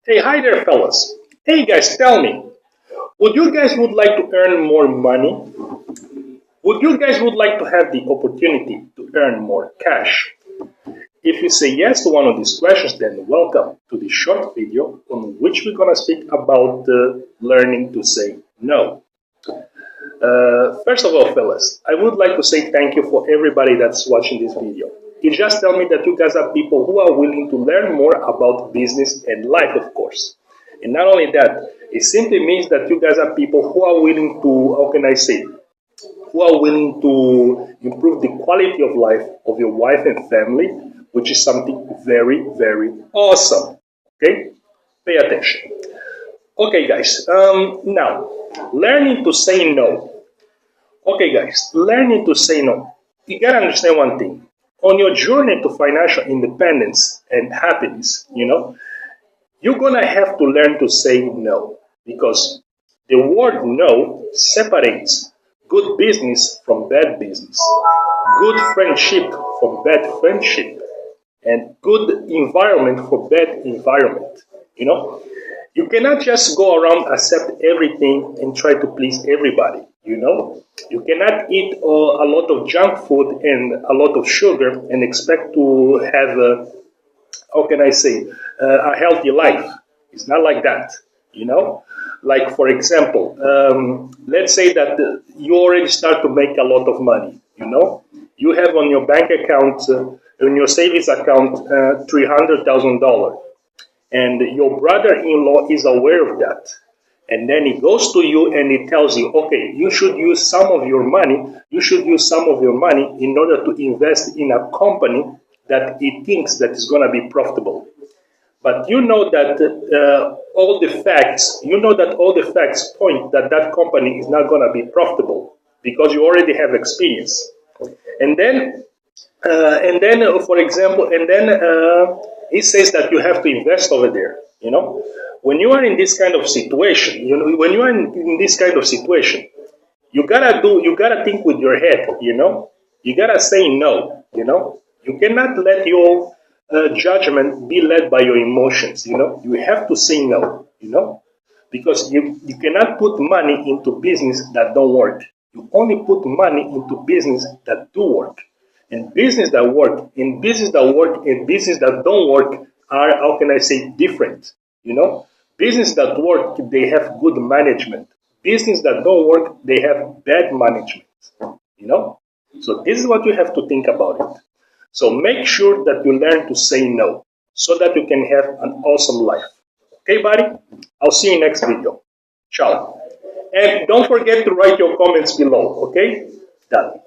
Hey, hi there, fellas. Hey, guys, tell me, would you guys would like to earn more money? Would you guys would like to have the opportunity to earn more cash? If you say yes to one of these questions, then welcome to this short video on which we're gonna speak about learning to say no. First of all, fellas, I would like to say thank you for everybody that's watching this video. It just tells me that you guys are people who are willing to learn more about business and life, of course. And not only that, it simply means that you guys are people who are willing to, how can I say, who are willing to improve the quality of life of your wife and family, which is something very, very awesome. Okay? Pay attention. Okay, guys. Now, learning to say no. Okay, guys, learning to say no. You gotta understand one thing. On your journey to financial independence and happiness, you're gonna have to learn to say no because the word no separates good business from bad business, good friendship from bad friendship, and good environment for bad environment. You know, you cannot just go around accept everything and try to please everybody. You cannot eat a lot of junk food and a lot of sugar and expect to have how can I say, a healthy life. It's not like that, you know. Like for example, let's say that you already start to make a lot of money. You have on your bank account, on your savings account, $300,000, and your brother-in-law is aware of that. And then he goes to you and he tells you, okay, you should use some of your money. You should use some of your money in order to invest in a company that he thinks that is going to be profitable. But you know that all the facts point that that company is not going to be profitable because you already have experience. And then, for example, he says that you have to invest over there. When you are in this kind of situation, when you are in this kind of situation, you gotta think with your head. You gotta say no. You cannot let your judgment be led by your emotions. You have to say no. Because you cannot put money into business that don't work. You only put money into business that do work. And business that work, and business that don't work are, how can I say, different. Business that work, they have good management. Business that don't work, they have bad management. So this is what you have to think about it. So make sure that you learn to say no so that you can have an awesome life. Okay, buddy? I'll see you next video. Ciao. And don't forget to write your comments below, okay? Done.